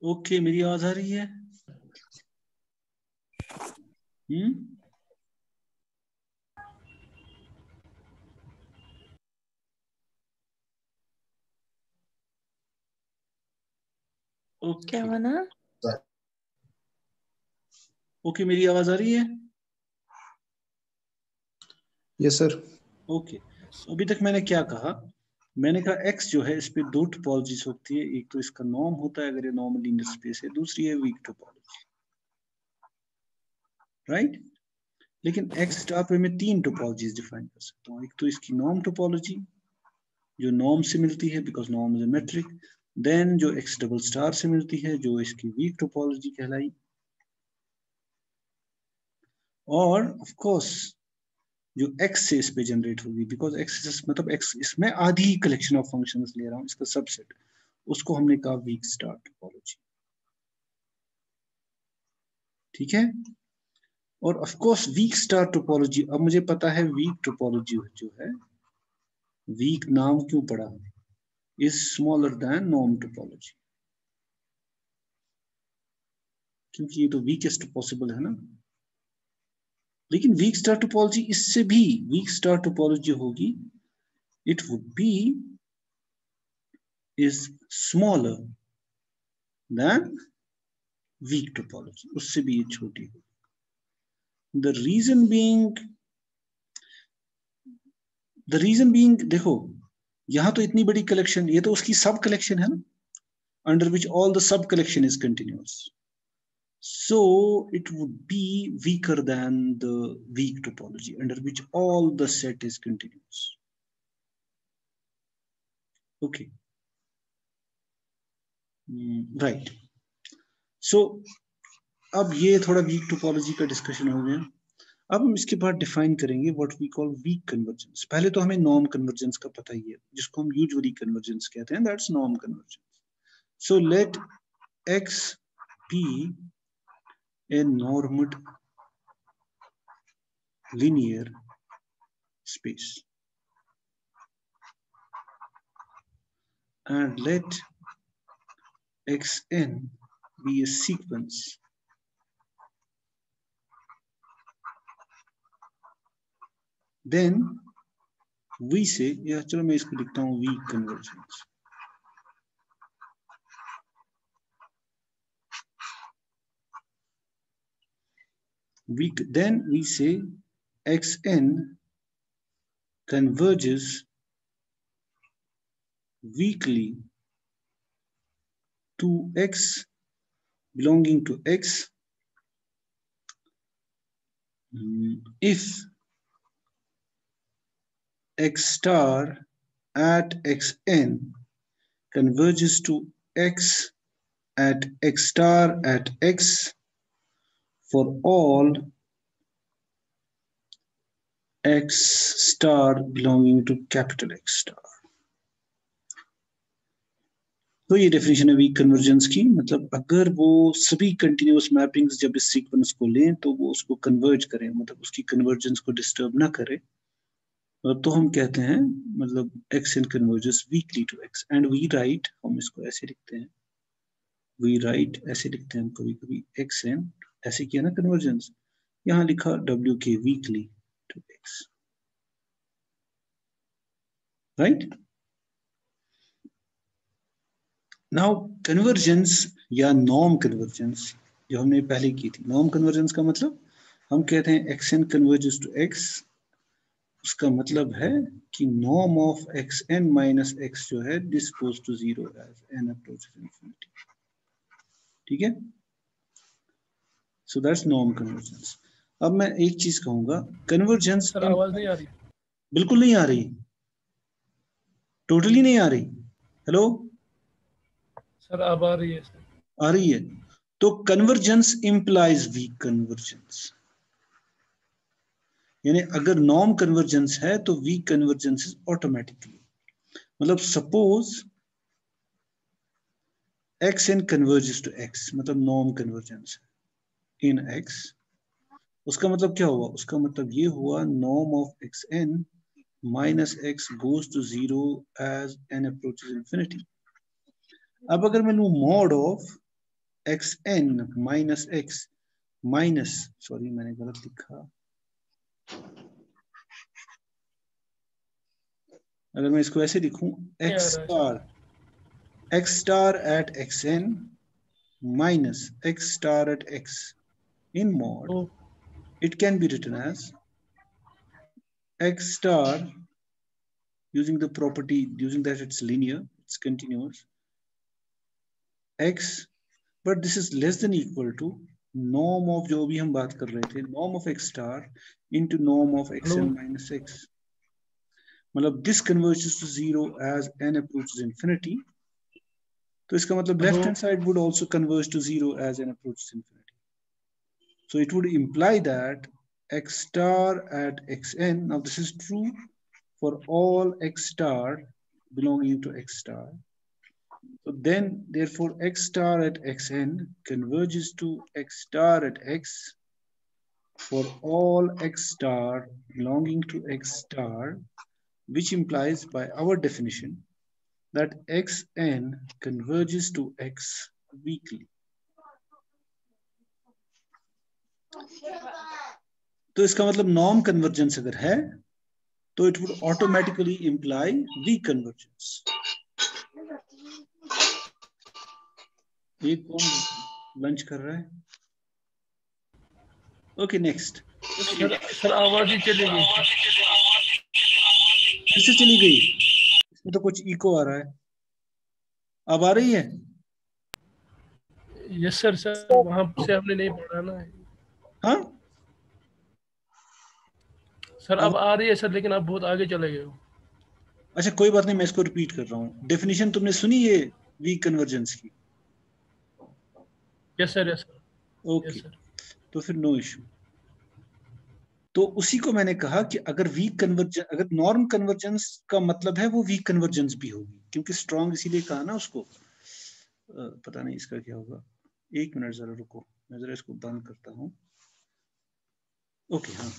Okay, मेरी आवाज आ रही है? क्या ओके बना? ओके, मेरी आवाज आ रही है? Yes sir. ओके, अभी तक मैंने क्या कहा? मैंने कहा x जो है इस पे दो टोपोलॉजीज होती है, एक तो इसका नॉर्म होता है अगर ये नॉर्मल लीनियर स्पेस है, दूसरी है वीक टोपोलॉजी, राइट? लेकिन x स्टार पे मैं तीन टोपोलॉजीज डिफाइन कर सकता हूँ। एक तो इसकी नॉर्म टोपोलॉजी जो नॉर्म से मिलती है because norm is a metric, then जो x डबल स्टार से मिलती है जो इसकी वीक टोपोलॉजी कहलाई, और ऑफ कोर्स जो x से इस पे जनरेट होगी बिकॉज x मतलब x इसमें आधी कलेक्शन ऑफ फंक्शंस ले रहा हूँ, इसका सबसेट, उसको हमने कहा वीक स्टार टोपोलॉजी। ठीक है, और of course week star topology, अब मुझे पता है वीक टोपोलॉजी जो है, वीक नाम क्यों पड़ा, is smaller than norm topology, क्योंकि ये तो वीकेस्ट पॉसिबल है ना। लेकिन वीक स्टार टोपोलॉजी इससे भी वीक स्टार टोपोलॉजी होगी, it would B is smaller than week topology, उससे भी ये छोटी होगी। द रीजन बीइंग देखो, यहां तो इतनी बड़ी कलेक्शन, ये तो उसकी सब कलेक्शन है ना, under which all the sub collection is continuous, so it would be weaker than the weak topology under which all the set is continuous. Okay, right. So अब ये थोड़ा वीक टोपोलॉजी का डिस्कशन हो गया। अब हम इसके बाद डिफाइन करेंगे what we call weak convergence. पहले तो हमें नॉर्म कन्वर्जेंस का पता ही है, जिसको हम यूजुअली कन्वर्जेंस कहते हैं, that's norm convergence. So let x be a normed linear space and let xn be a sequence then we say, या चलो मैं इसको लिखता हूँ weak convergence. Then we say xn converges weakly to x belonging to x if x star at xn converges to x at x star at x for all x star belonging to capital X star। तो ये definition है week convergence की, मतलब अगर वो सभी continuous mappings जब इस सीक्वेंस को लें तो वो उसको कन्वर्ज करें, मतलब उसकी कन्वर्जेंस को डिस्टर्ब ना करे, तो हम कहते हैं मतलब X N converges weakly to X. And we write, हम इसको ऐसे लिखते हैं, वी राइट ऐसे लिखते हैं कभी कभी, एक्स एन ऐसे किया ना कन्वर्जेंस, यहाँ लिखा डब्ल्यू के weakly to X, right. Now convergence या नॉर्म कन्वर्जेंस जो हमने पहले की थी, नॉर्म कन्वर्जेंस का मतलब हम कहते हैं X N converges to X, उसका मतलब है कि norm of X N minus X जो है this goes to zero as N approaches infinity. ठीक है, सो दैट्स नॉर्म कन्वर्जेंस। अब मैं एक चीज कहूंगा, कन्वर्जेंस सर आवाज नहीं आ रही? बिल्कुल नहीं आ रही, टोटली नहीं आ रही। हेलो सर अब आ रही है सर। आ रही है, तो कन्वर्जेंस इंप्लाइज वीक कन्वर्जेंस, यानी अगर नॉर्म कन्वर्जेंस है तो वीक कन्वर्जेंस इज ऑटोमेटिकली, मतलब suppose X N converges to X, मतलब नॉर्म कन्वर्जेंस इन एक्स, उसका मतलब क्या हुआ, उसका मतलब ये हुआ norm of X N minus X goes to zero as N approaches infinity. अब अगर मैं लूं mod of xn minus x minus, sorry मैंने गलत लिखा, अगर मैं इसको ऐसे लिखूं x star at xn minus x star at x in mod, it can be written as x star using the property, using that it's linear, it's continuous, x, but this is less than equal to norm of, जो भी हम बात कर रहे थे, norm of x star into norm of xn minus x. मतलब this converges to 0 as n approaches infinity. तो इसका मतलब left hand side would also converge to 0 as n approaches infinity. So it would imply that x star at xn, now this is true for all x star belonging to x star. So then, therefore, x star at xn converges to x star at x for all x star belonging to x star, which implies by our definition that xn converges to x weakly. तो इसका मतलब norm convergence अगर है तो it would automatically imply weak convergence. ये कौन lunch कर रहा है? Okay next. सर आवाज ही चली गई. किससे चली गई? इसमें तो कुछ इको आ रहा है. अब आ रही है? Yes sir. सर वहां से हमने नहीं पढ़ा ना. हाँ सर अब आ रही है सर, लेकिन आप बहुत आगे चले गए हो. अच्छा कोई बात नहीं, मैं इसको रिपीट कर रहा हूँ. डेफिनेशन तुमने सुनी है वीक कन्वर्जेंस की? Yes sir. Yes sir. Okay तो फिर नो इशू. तो उसी को मैंने कहा कि अगर वीक कन्वर्जेंस, अगर नॉर्म कन्वर्जेंस का मतलब है वो वीक कन्वर्जेंस भी होगी, क्योंकि स्ट्रॉन्ग इसीलिए कहा ना उसको. पता नहीं इसका क्या होगा. एक मिनट जरा रुको, मैं जरा इसको बंद करता हूँ. ओके हाँ.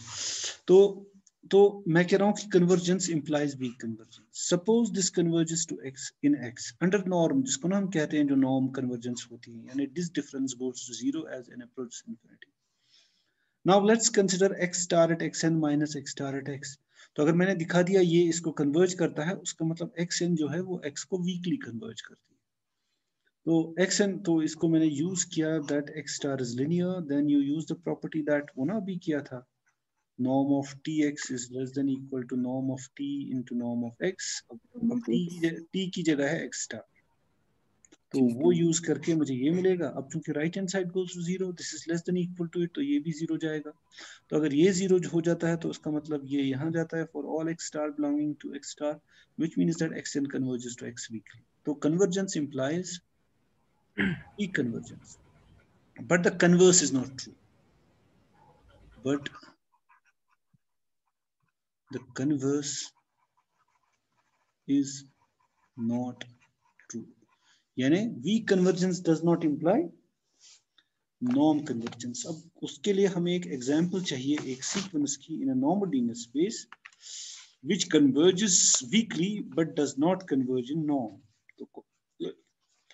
तो मैं कह रहा हूँ कि convergence implies weak convergence. Suppose this converges to x in x under norm, जिसको ना हम कहते हैं जो नॉर्म कन्वर्जेंस होती है, यानी this difference goes to 0 as n approaches infinity. Now let's consider x star at xn minus x star at x. तो अगर मैंने दिखा दिया ये इसको कन्वर्ज करता है, उसका मतलब xn जो है वो x को वीकली कन्वर्ज करती है. तो xn, तो इसको मैंने यूज किया that x star is linear, then you use the property that वो ना अभी किया था, norm of tx is less than equal to norm of t into norm of x. अब t की जगह है x star, तो वो यूज करके मुझे ये मिलेगा. अब चूंकि right hand side goes to 0, this is less than equal to it, तो ये भी 0 जाएगा. तो अगर ये 0 हो जाता है तो उसका मतलब ये यहाँ जाता है for all x star belonging to x star, which means that xn converges to x weakly. तो convergence implies weak convergence, but the converse is not true. But the converse is not true. यानी weak convergence does not imply norm convergence. अब उसके लिए हमें एक example चाहिए एक sequence की in a homogeneous space which converges weakly but does not converge in norm. तो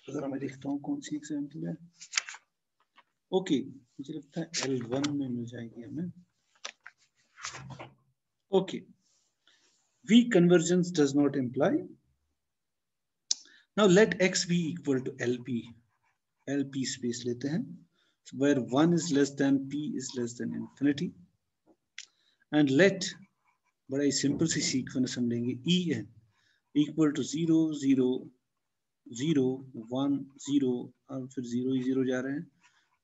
अगर मैं देखता हूँ कौन सी एग्जांपल है. ओके मुझे लगता है L1 में मिल जाएगी हमें. Okay weak convergence does not imply. Now let x be equal to LP. LP space लेते हैं where 1 is less than p is less than infinity, and let बड़ा ही सिंपल सी सीक्वेंस हम लेंगे en equal to 0 0 0 1 0 और फिर 0 ही 0 जा रहे हैं.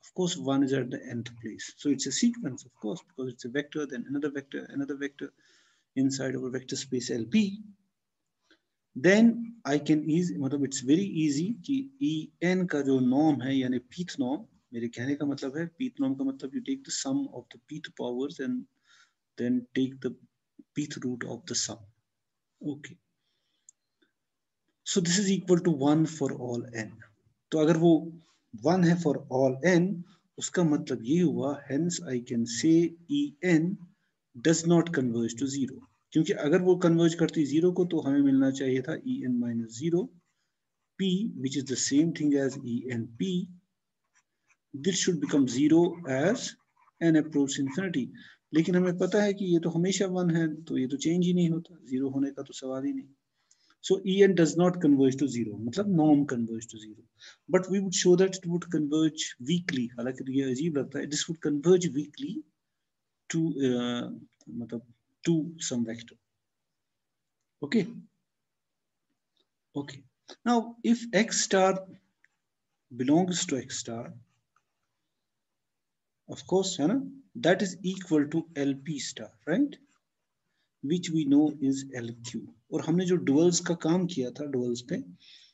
Of course 1 is at the nth place, so it's a sequence of course because it's a vector, then another vector inside our vector space LP. Then I can easy, मतलब it's very easy कि en का जो norm है यानी pth norm, मेरे कहने का मतलब है pth norm का मतलब you take the sum of the pth powers and then take the pth root of the sum. Okay. So this is equal to 1 for all n. तो अगर वो 1 है for all n, उसका मतलब ये हुआ hence I can say en does not converge to 0. क्योंकि अगर वो कन्वर्ज करती 0 को तो हमें मिलना चाहिए था en minus 0 p, which is the same thing as enp, this should become 0 as n approach infinity. लेकिन हमें पता है कि ये तो हमेशा 1 है, तो ये तो चेंज ही नहीं होता, 0 होने का तो सवाल ही नहीं। So En does not converge to 0, मतलब norm converge to 0. But we would show that it would converge weakly. हालांकि ये अजीब लगता है, this would converge weakly to मतलब to some vector. Okay. Okay. Now, if x star belongs to x star, of course, है ना, that is equal to LP star, right? Which we know is LQ. और हमने जो duals का काम किया था duals पे,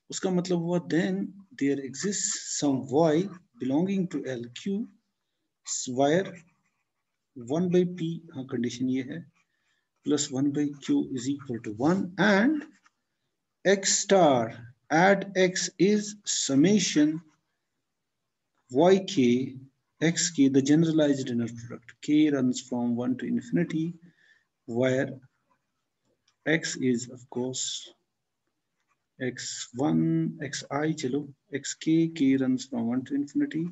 उसका मतलब हुआ then there exists some y belonging to LQ where 1 by p, हाँ condition ये है, plus 1 by q is equal to 1 and x star at x is summation yk xk, the generalized inner product. K runs from 1 to infinity where x is of course x1 xi, चलो xk, k runs from 1 to infinity,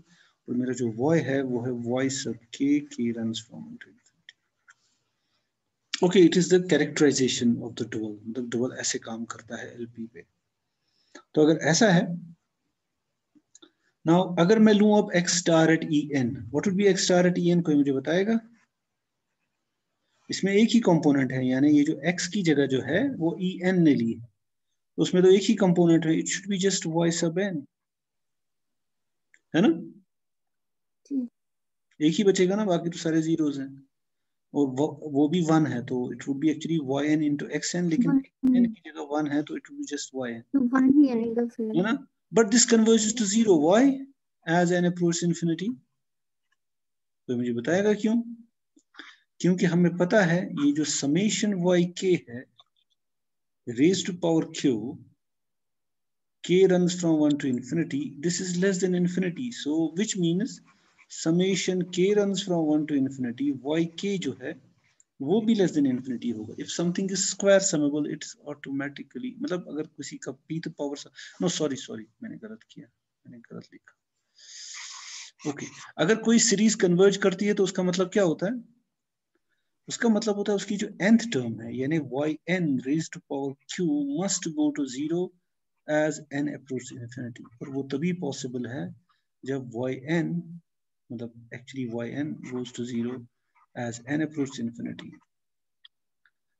और मेरा जो y है वो है y sub k runs from 1 to infinity. Okay, it is the characterization of the dual, मतलब dual ऐसे काम करता है LP पे। तो अगर ऐसा है, now अगर मैं लूं अब x star at En, what would be x star at En, कोई मुझे बताएगा? इसमें एक ही कंपोनेंट है, यानी ये जो x की जगह जो है वो En ने ली है, उसमें तो एक ही कंपोनेंट है, it should be just y sub n, है ना? एक ही बचेगा ना, बाकी तो सारे जीरोस हैं, और वो भी 1 है, तो it would B actually yn into xn, लेकिन n की जगह 1 है तो it would be just yn, तो 1 ही आएगा फिर, है ना? But this converges to 0, why? as n approaches infinity. तो मुझे बताएगा क्यों? क्योंकि हमें पता है ये जो समेशन yk है raised to power q, k runs from 1 to infinity, this is less than infinity, so which means summation k runs from 1 to infinity yk जो है वो भी लेस देन इन्फिनिटी होगा। If something is square summable it's automatically, मतलब अगर किसी का p to power, no sorry मैंने गलत किया, मैंने गलत लिखा। ओके, अगर कोई सीरीज कन्वर्ज करती है तो उसका मतलब क्या होता है? उसका मतलब होता है उसकी जो nth टर्म है, यानी yn raised to power q must go to 0 as n approaches infinity, और वो तभी पॉसिबल है जब yn, मतलब actually yn goes to 0 as n approaches infinity.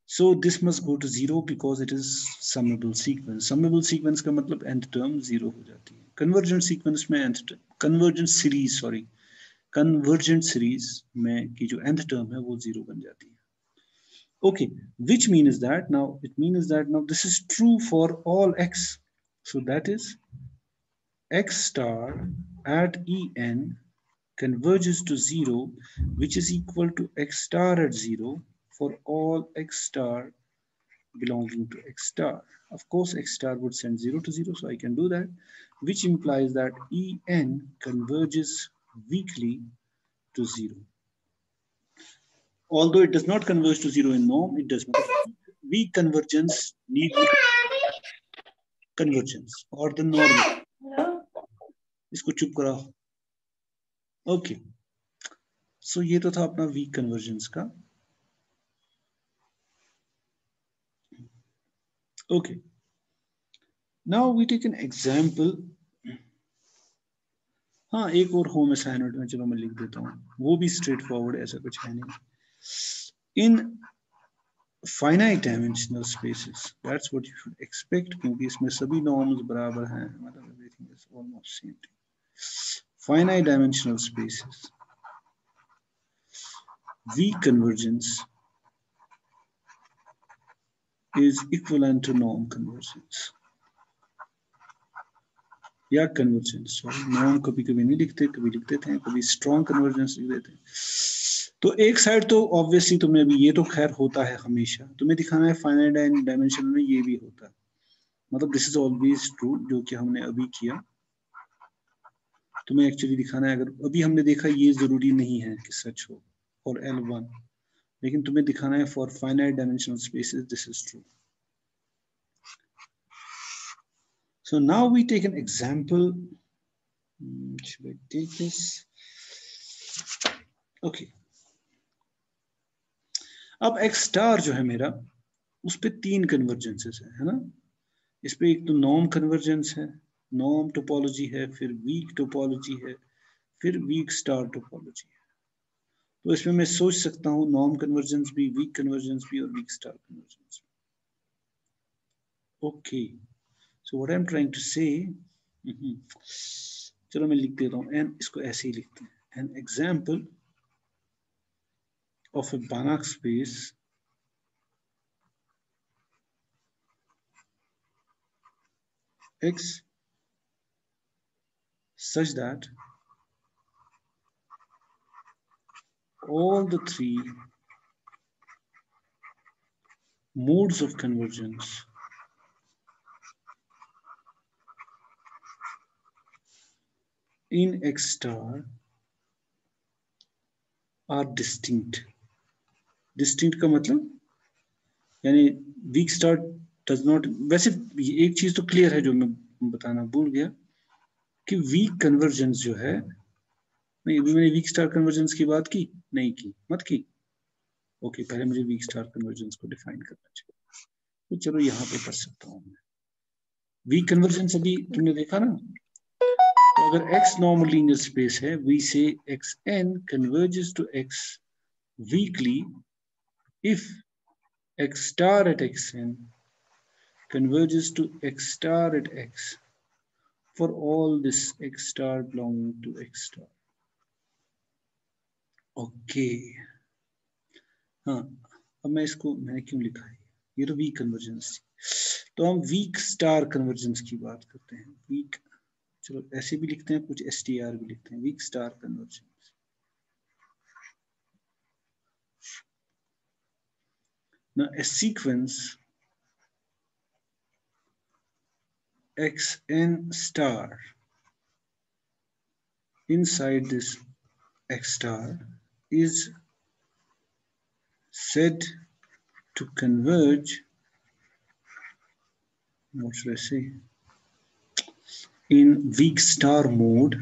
So this must go to 0 because it is summable sequence. Summable sequence का मतलब nth term 0 हो जाती है। Convergent sequence में nth term, convergent series में की जो nth term है वो 0 बन जाती है। Okay, which means that now this is true for all x. So that is x star at En converges to 0, which is equal to x star at 0 for all x star belonging to x star. Of course, x star would send 0 to 0, so I can do that, which implies that En converges weakly to 0. Although it does not converge to 0 in norm, it does not. Weak convergence needs convergence or the norm. इसको चुप कराओ। Okay. So ये तो था अपना weak convergence का। Okay. Now we take an example. हाँ, एक और होम असाइनमेंट में चलो मैं लिख देता हूँ, वो भी स्ट्रेट फॉरवर्ड, ऐसा कुछ है नहीं। In finite dimensional spaces, that's what you should expect, क्योंकि इसमें सभी नॉर्म्स बराबर हैं, मतलब everything is almost same. Finite dimensional spaces, weak convergence is equivalent to norm convergence. या कन्वर्जेंस, नॉर्म कभी कभी नहीं लिखते, कभी लिख देते हैं, कभी स्ट्रॉन्ग कन्वर्जेंस लिख देते हैं। तो एक साइड तो ऑब्वियसली तुम्हें अभी ये तो खैर होता है हमेशा, तुम्हें दिखाना है फाइनाइट डायमेंशन में ये भी होता है, मतलब दिस इज ऑलवेज ट्रू, जो कि हमने अभी किया। तुम्हें एक्चुअली दिखाना है, अगर अभी हमने देखा ये जरूरी नहीं है कि सच हो फॉर L1, लेकिन तुम्हें दिखाना है for finite dimensional spaces this is true. So now we take an example Should I take this? Okay. अब x स्टार जो है मेरा, उस पे 3 कन्वर्जेंसेस है ना? इस पे एक तो नॉर्म कन्वर्जेंस है, नॉर्म टोपोलॉजी है, फिर वीक टोपोलॉजी है, फिर वीक स्टार टोपोलॉजी है। तो इसमें मैं सोच सकता हूँ नॉर्म कन्वर्जेंस भी, वीक कन्वर्जेंस भी और वीक स्टार कन्वर्जेंस भी। Okay, so what I am trying to say, चलो मैं लिख देता हूँ, एंड इसको ऐसे ही लिखते हैं, an example of A Banach space X such that all the 3 modes of convergence in X star are distinct. Distinct का मतलब यानी weak star does not, वैसे एक चीज तो क्लियर है जो मैं बताना भूल गया कि वीक कन्वर्जेंस जो है, नहीं अभी मैंने वीक स्टार कन्वर्जेंस की बात की नहीं की, मत की। ओके, पहले मुझे वीक स्टार कन्वर्जेंस को डिफाइन करना चाहिए, तो चलो यहाँ पे कर सकता हूँ मैं। वीक कन्वर्जेंस अभी तुमने देखा ना, तो अगर x नॉर्मल लीनियर स्पेस है, we say xn converges to x weakly if x star at xn converges to x star at x for all this x star belonging to x star. Okay, हाँ, अब मैं इसको मैंने क्यों लिखा है, ये तो वीक कन्वर्जेंस थी, तो हम वीक स्टार कन्वर्जेंस की बात करते हैं। वीक, चलो ऐसे भी लिखते हैं, कुछ STR भी लिखते हैं, week star convergence. Now a sequence xn star inside this x star is said to converge, what should I say, in weak star mode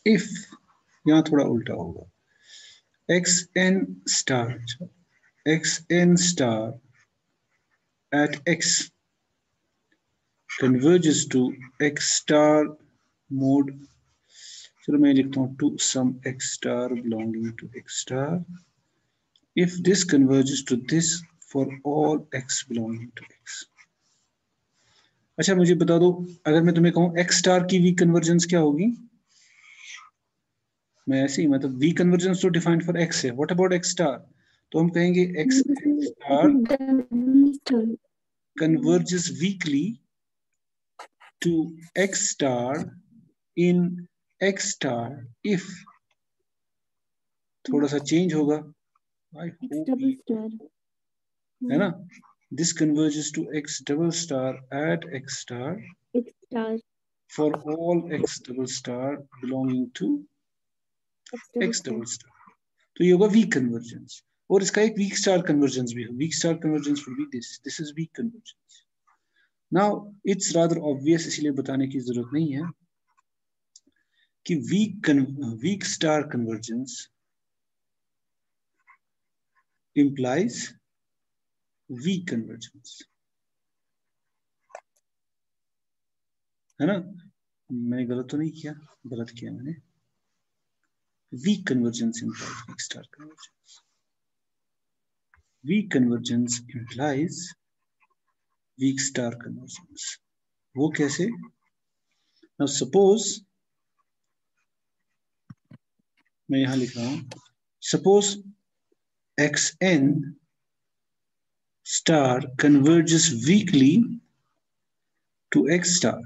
if, यहाँ थोड़ा उल्टा होगा, xn star at x converges to x star mode, चलो मैं लिखता हूँ to some x star belonging to x star if this converges to this for all x belonging to x। अच्छा मुझे बता दो, अगर मैं तुम्हें कहूँ x स्टार की वीक कन्वर्जेंस क्या होगी, मैं ऐसे ही मतलब वीक कन्वर्जेंस तो डिफाइंड फॉर x है, व्हाट अबाउट x स्टार, तो हम कहेंगे x star converges weakly to x star in x star if, थोड़ा सा चेंज होगा, I hope है ना, this converges to x double star at x star for all x double star belonging to x double star, तो ये होगा week convergence. और इसका एक वीक स्टार कन्वर्जेंस भी है, week star convergence will be this is weak convergence. Now it's rather obvious, इसलिए बताने की जरूरत नहीं है कि weak star convergence implies weak convergence, है ना? मैंने गलत तो नहीं किया, गलत किया मैंने। weak convergence implies weak star convergence, weak convergence implies weak star convergence। वो कैसे? now suppose मैं यहां लिख रहा हूं, suppose xn star converges weakly to x star,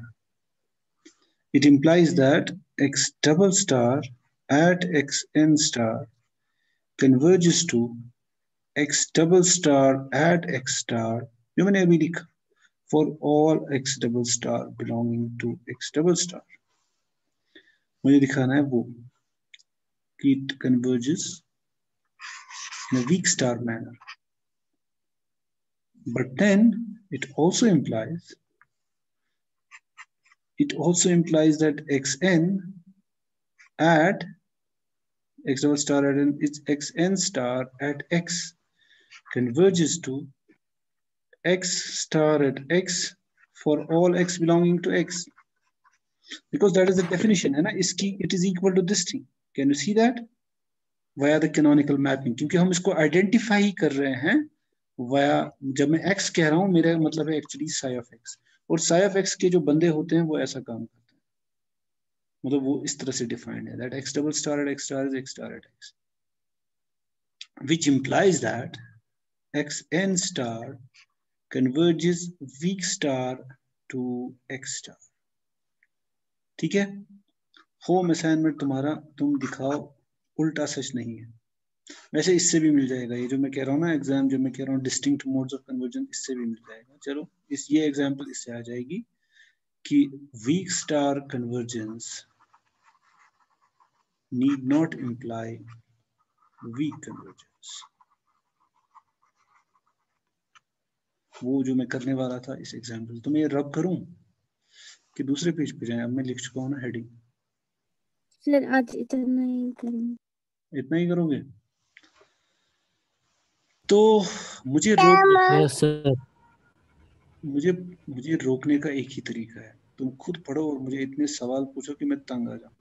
it implies that x double star at xn star converges to x double star at x star, जो मैंने अभी लिखा, for all x double star belonging to x double star, मुझे दिखाना है वो कि it converges in a weak star manner, but then it also implies it also implies that xn at x double star at n, it's xn star at x converges to x star at x for all x belonging to x, because that is the definition है ना इसकी. It is equal to this thing. Can you see that? Via the canonical mapping, क्योंकि हम इसको identify ही कर रहे हैं via, जब मैं x कह रहा हूं मेरा मतलब है एक्चुअली psi of x, और psi of x के जो बंदे होते हैं वो ऐसा काम करते हैं, मतलब वो इस तरह से डिफाइंड है that x double star at x star is x star at x, which implies that xn star converges weak star to x star. ठीक है. होम असाइनमेंट तुम्हारा, तुम दिखाओ उल्टा सच नहीं है. वैसे इससे भी मिल जाएगा, ये जो मैं कह रहा हूँ ना एग्जाम, जो मैं कह रहा हूँ डिस्टिंक्ट मोड्स ऑफ कन्वर्जन, इससे भी मिल जाएगा. चलो ये एग्जांपल इससे आ जाएगी कि weak star convergence need not imply weak convergence. वो जो मैं करने वाला था इस एग्जाम्पल, तो मैं ये रब करूं कि दूसरे पेज पे जाए? अब मैं लिख चुका हूँ ना हेडिंग. सर आज इतना ही करेंगे. इतना ही करोगे? तो मुझे रोक, मुझे रोकने का एक ही तरीका है, तुम खुद पढ़ो और मुझे इतने सवाल पूछो कि मैं तंग आ जाऊं,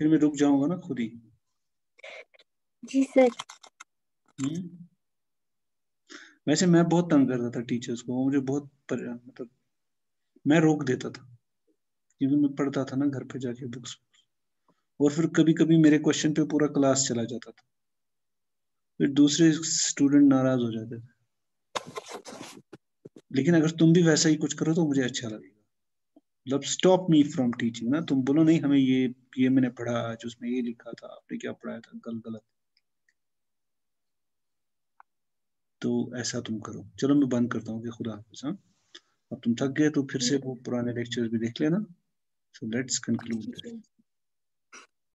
फिर मैं रुक जाऊंगा ना खुद ही. जी सर. वैसे मैं बहुत तंग करता था टीचर्स को, वो मुझे बहुत मतलब मैं रोक देता था, क्योंकि मैं पढ़ता था ना घर पे जाके बुक्स, और फिर कभी कभी मेरे क्वेश्चन पे पूरा क्लास चला जाता था, फिर दूसरे स्टूडेंट नाराज हो जाते थे. लेकिन अगर तुम भी वैसा ही कुछ करो तो मुझे अच्छा लगेगा. मतलब स्टॉप मी फ्रॉम टीचिंग ना, तुम बोलो नहीं हमें ये मैंने पढ़ा आज, उसमें ये लिखा था, आपने क्या पढ़ाया था गलत. तो ऐसा तुम करो. चलो मैं बंद करता हूँ कि खुदा हाफिज़. हाँ, अब तुम थक गए तो फिर से वो पुराने लेक्चर्स भी देख लेना. So let's conclude.